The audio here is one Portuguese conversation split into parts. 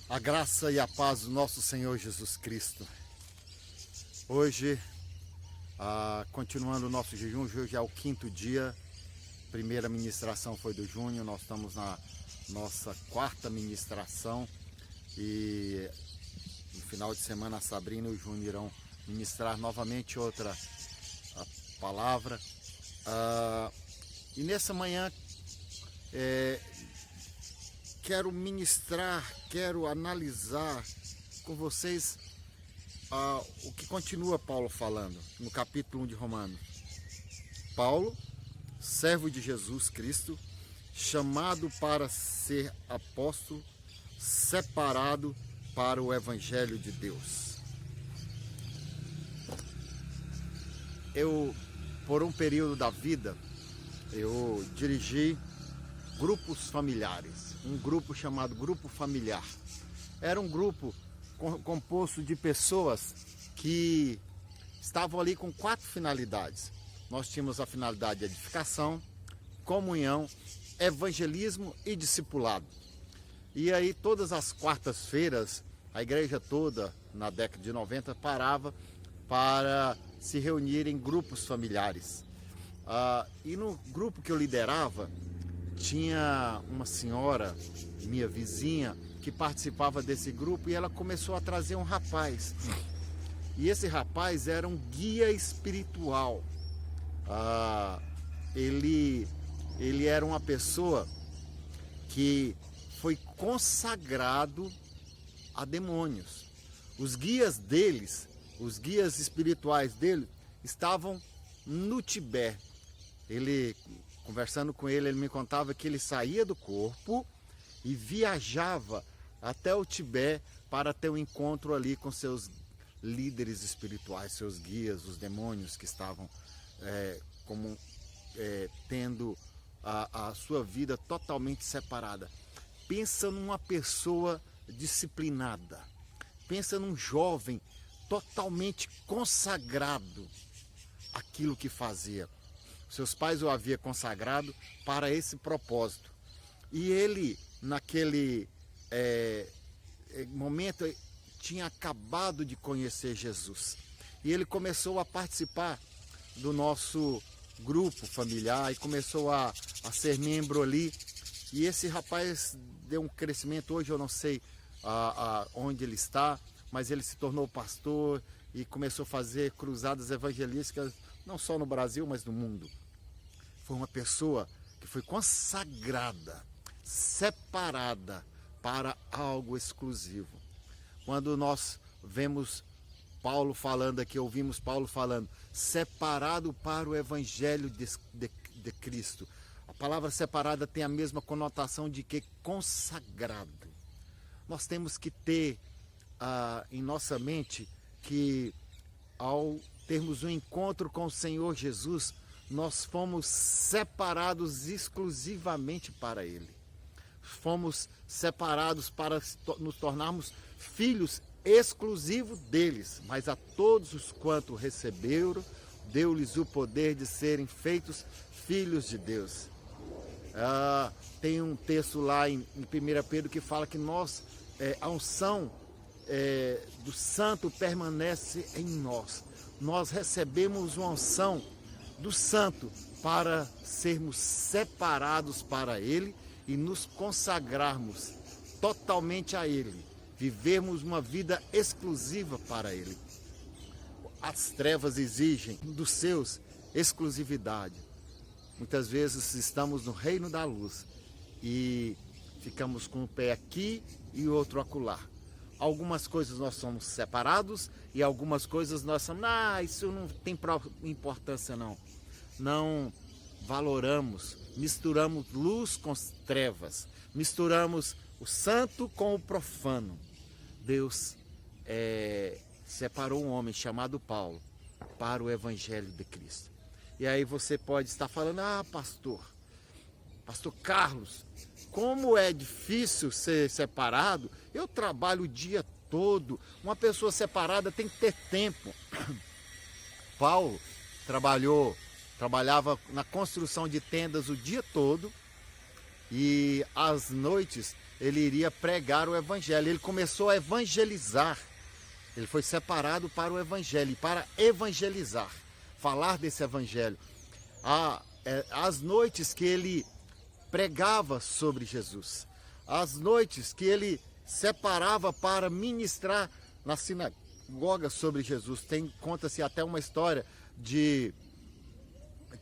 A graça e a paz do nosso Senhor Jesus Cristo. Hoje, continuando o nosso jejum, hoje é o 5º dia. Primeira ministração foi do junho, nós estamos na nossa 4ª ministração. E no final de semana a Sabrina e o Júnior irão ministrar novamente outra palavra. E nessa manhã quero ministrar, quero analisar com vocês o que continua Paulo falando no capítulo 1 de Romanos. Paulo, servo de Jesus Cristo, chamado para ser apóstolo, separado para o Evangelho de Deus. Por um período da vida, eu dirigi grupos familiares, um grupo chamado Grupo Familiar. Era um grupo composto de pessoas que estavam ali com 4 finalidades. Nós tínhamos a finalidade de edificação, comunhão, evangelismo e discipulado. E aí todas as quartas-feiras, a igreja toda, na década de 90, parava para se reunir em grupos familiares. E no grupo que eu liderava, tinha uma senhora, minha vizinha, que participava desse grupo, e ela começou a trazer um rapaz. E esse rapaz era um guia espiritual. Ele era uma pessoa que foi consagrado a demônios. Os guias deles, os guias espirituais dele, estavam no Tibete. Conversando com ele me contava que ele saía do corpo e viajava até o Tibete para ter um encontro ali com seus líderes espirituais, seus guias, os demônios que estavam tendo a sua vida totalmente separada. Pensa numa pessoa disciplinada, pensa num jovem totalmente consagrado àquilo que fazia. Seus pais o haviam consagrado para esse propósito. E ele, naquele momento, tinha acabado de conhecer Jesus. E ele começou a participar do nosso grupo familiar e começou a ser membro ali. E esse rapaz deu um crescimento. Hoje eu não sei onde ele está, mas ele se tornou pastor e começou a fazer cruzadas evangelísticas, não só no Brasil, mas no mundo. Foi uma pessoa que foi consagrada, separada para algo exclusivo. Quando nós vemos Paulo falando aqui, ouvimos Paulo falando, separado para o Evangelho de Cristo. A palavra separada tem a mesma conotação de que consagrado. Nós temos que ter em nossa mente que ao termos um encontro com o Senhor Jesus, nós fomos separados exclusivamente para Ele. Fomos separados para nos tornarmos filhos exclusivos deles, mas a todos os quanto receberam, deu-lhes o poder de serem feitos filhos de Deus. Tem um texto lá em 1 Pedro que fala que a unção do santo permanece em nós. Nós recebemos uma unção do santo para sermos separados para ele e nos consagrarmos totalmente a ele, vivermos uma vida exclusiva para ele. As trevas exigem dos seus exclusividade. Muitas vezes estamos no reino da luz e ficamos com um pé aqui e outro acolá. Algumas coisas nós somos separados e algumas coisas nós somos, isso não tem importância não. Não valoramos, misturamos luz com trevas, misturamos o santo com o profano. Deus separou um homem chamado Paulo para o Evangelho de Cristo. E aí você pode estar falando, pastor Carlos, como é difícil ser separado, eu trabalho o dia todo, uma pessoa separada tem que ter tempo. Paulo trabalhava na construção de tendas o dia todo, e às noites ele iria pregar o evangelho. Ele começou a evangelizar. Ele foi separado para o evangelho e para evangelizar, falar desse evangelho. As noites que ele pregava sobre Jesus, as noites que ele separava para ministrar na sinagoga sobre Jesus. Conta-se até uma história de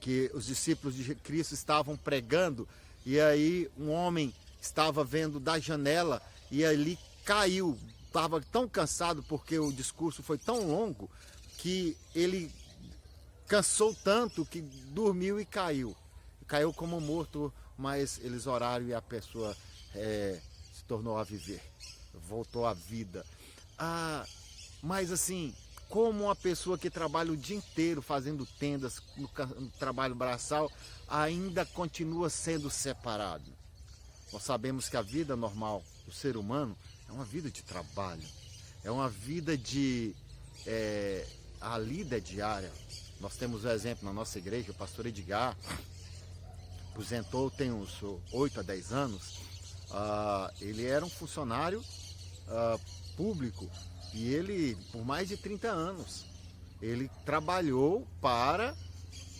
que os discípulos de Cristo estavam pregando e aí um homem estava vendo da janela e ali caiu. Estava tão cansado porque o discurso foi tão longo que ele cansou tanto que dormiu e caiu. Caiu como morto, mas eles oraram e a pessoa se tornou a viver, voltou à vida. Mas assim, como uma pessoa que trabalha o dia inteiro fazendo tendas no trabalho braçal, ainda continua sendo separado. Nós sabemos que a vida normal do ser humano é uma vida de trabalho, é uma vida de... a lida diária. Nós temos um exemplo na nossa igreja, o pastor Edgar, aposentou tem uns 8 a 10 anos, ele era um funcionário público e ele, por mais de 30 anos, ele trabalhou para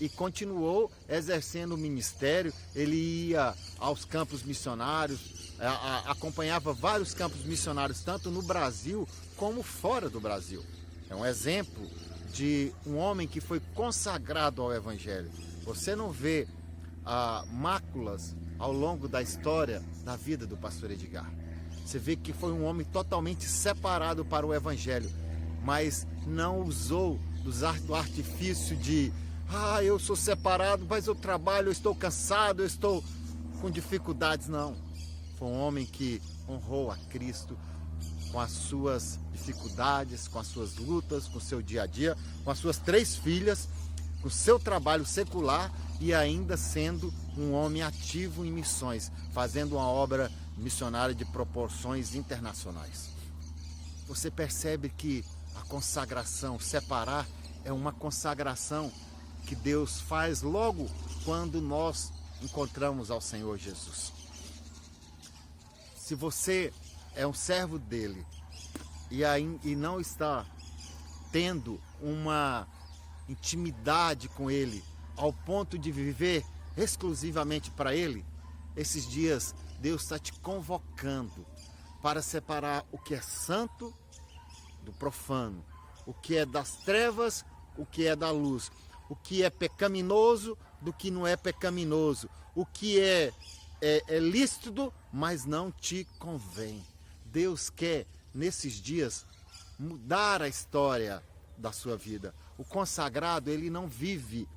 e continuou exercendo o ministério. Ele ia aos campos missionários, acompanhava vários campos missionários, tanto no Brasil como fora do Brasil. É um exemplo de um homem que foi consagrado ao Evangelho. Você não vê máculas ao longo da história da vida do pastor Edgar. Você vê que foi um homem totalmente separado para o Evangelho, mas não usou do artifício de eu sou separado, mas eu trabalho, eu estou cansado, eu estou com dificuldades. Não. Foi um homem que honrou a Cristo com as suas dificuldades, com as suas lutas, com o seu dia a dia, com as suas 3 filhas, com o seu trabalho secular e ainda sendo um homem ativo em missões, fazendo uma obra missionária de proporções internacionais. Você percebe que a consagração, separar, é uma consagração que Deus faz logo quando nós encontramos ao Senhor Jesus. Se você é um servo dele e não está tendo uma intimidade com ele ao ponto de viver exclusivamente para ele, esses dias Deus está te convocando para separar o que é santo do profano, o que é das trevas, o que é da luz, o que é pecaminoso do que não é pecaminoso, o que é lícito, mas não te convém. Deus quer, nesses dias, mudar a história da sua vida. O consagrado, ele não vive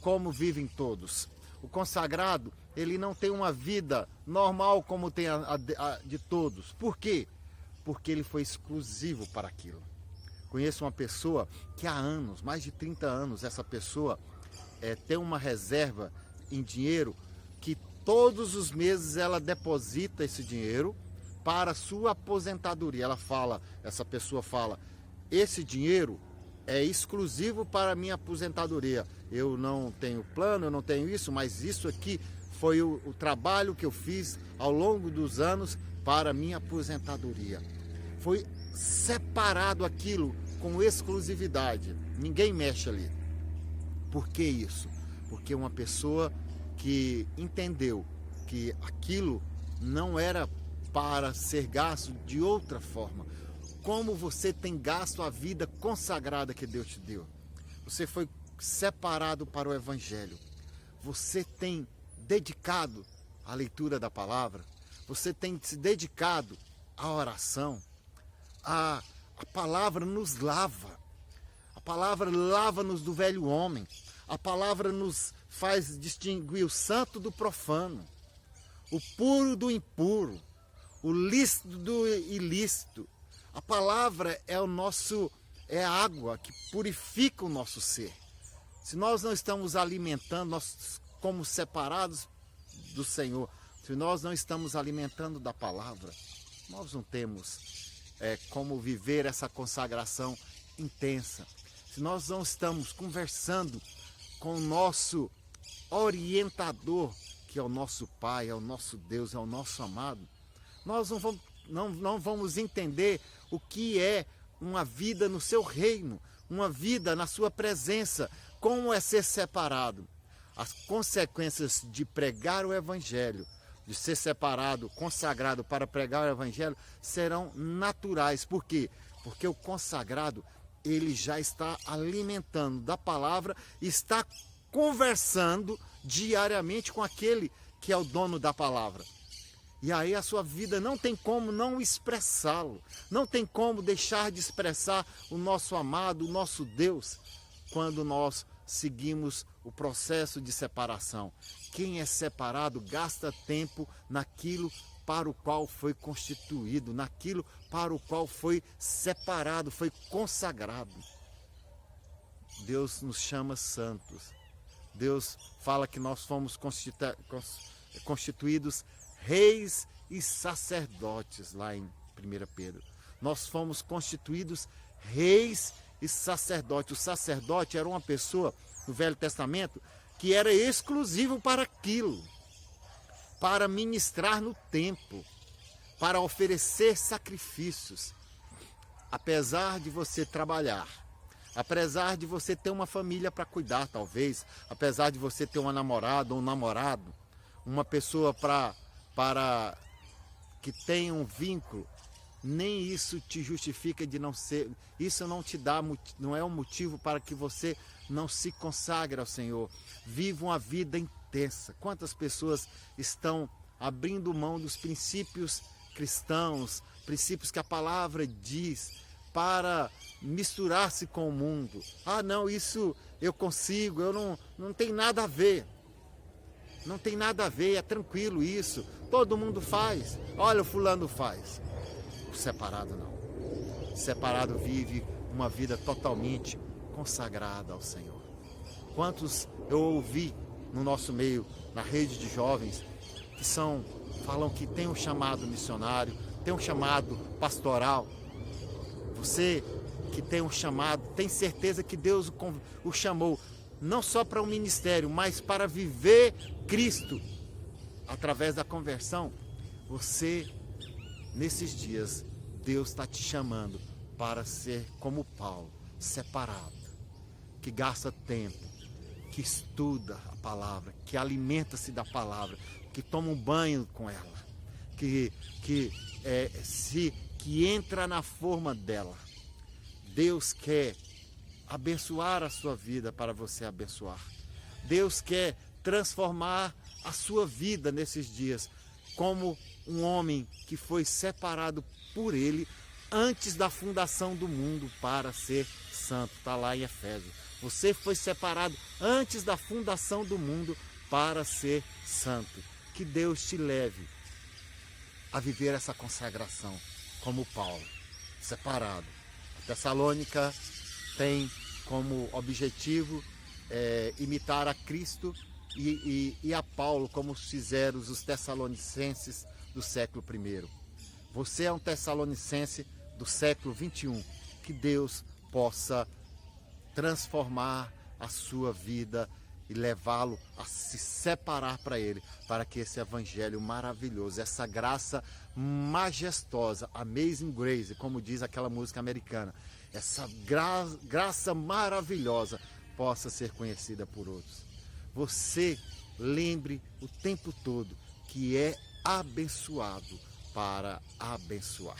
como vivem todos. O consagrado, ele não tem uma vida normal como tem a de todos. Por quê? Porque ele foi exclusivo para aquilo. Conheço uma pessoa que há anos, mais de 30 anos, essa pessoa tem uma reserva em dinheiro que todos os meses ela deposita esse dinheiro para a sua aposentadoria. Essa pessoa fala, esse dinheiro é exclusivo para a minha aposentadoria. Eu não tenho plano, eu não tenho isso, mas isso aqui foi o trabalho que eu fiz ao longo dos anos para a minha aposentadoria. Foi separado aquilo com exclusividade. Ninguém mexe ali. Por que isso? Porque uma pessoa que entendeu que aquilo não era para ser gasto de outra forma. Como você tem gasto a vida consagrada que Deus te deu? Você foi separado para o Evangelho. Você tem dedicado à leitura da palavra. Você tem se dedicado à oração. A palavra nos lava. A palavra lava-nos do velho homem. A palavra nos faz distinguir o santo do profano, o puro do impuro, o lícito do ilícito. A palavra é a água que purifica o nosso ser. Se nós não estamos alimentando, nós como separados do Senhor, se nós não estamos alimentando da palavra, nós não temos como viver essa consagração intensa. Se nós não estamos conversando com o nosso orientador, que é o nosso Pai, é o nosso Deus, é o nosso amado, nós não vamos entender o que é uma vida no seu reino, uma vida na sua presença, como é ser separado. As consequências de pregar o Evangelho, de ser separado, consagrado para pregar o Evangelho, serão naturais. Por quê? Porque o consagrado, ele já está alimentando da palavra, está conversando diariamente com aquele que é o dono da palavra. E aí a sua vida não tem como não expressá-lo, não tem como deixar de expressar o nosso amado, o nosso Deus, quando nós seguimos o processo de separação. Quem é separado gasta tempo naquilo para o qual foi constituído, naquilo para o qual foi separado, foi consagrado. Deus nos chama santos. Deus fala que nós fomos constituídos reis e sacerdotes, lá em 1 Pedro. Nós fomos constituídos reis e sacerdotes. O sacerdote era uma pessoa, no Velho Testamento, que era exclusivo para aquilo, para ministrar no templo, para oferecer sacrifícios. Apesar de você trabalhar, apesar de você ter uma família para cuidar, talvez, apesar de você ter uma namorada ou um namorado, uma pessoa para que tenha um vínculo, nem isso te justifica de não ser, isso não te dá, não é um motivo para que você não se consagre ao Senhor. Viva uma vida intensa. Quantas pessoas estão abrindo mão dos princípios cristãos, princípios que a palavra diz, para misturar-se com o mundo? Ah, não, isso eu consigo, não tem nada a ver. Não tem nada a ver, é tranquilo isso. Todo mundo faz. Olha, o fulano faz. O separado não. O separado vive uma vida totalmente consagrada ao Senhor. Quantos eu ouvi no nosso meio, na rede de jovens, que falam que tem um chamado missionário, tem um chamado pastoral. Você que tem um chamado, tem certeza que Deus o chamou não só para o ministério, mas para viver Cristo através da conversão. Você, nesses dias, Deus está te chamando para ser como Paulo, separado, que gasta tempo, que estuda a palavra, que alimenta-se da palavra, que toma um banho com ela, que entra na forma dela. Deus quer abençoar a sua vida para você abençoar. Deus quer transformar a sua vida nesses dias como um homem que foi separado por Ele antes da fundação do mundo para ser santo. Está lá em Efésios. Você foi separado antes da fundação do mundo para ser santo. Que Deus te leve a viver essa consagração como Paulo, separado. A Tessalônica tem como objetivo imitar a Cristo e a Paulo, como fizeram os tessalonicenses do século I. Você é um tessalonicense do século 21. Que Deus possa transformar a sua vida e levá-lo a se separar para Ele, para que esse evangelho maravilhoso, essa graça majestosa, Amazing Grace, como diz aquela música americana, essa graça maravilhosa possa ser conhecida por outros. Você lembre o tempo todo que é abençoado para abençoar.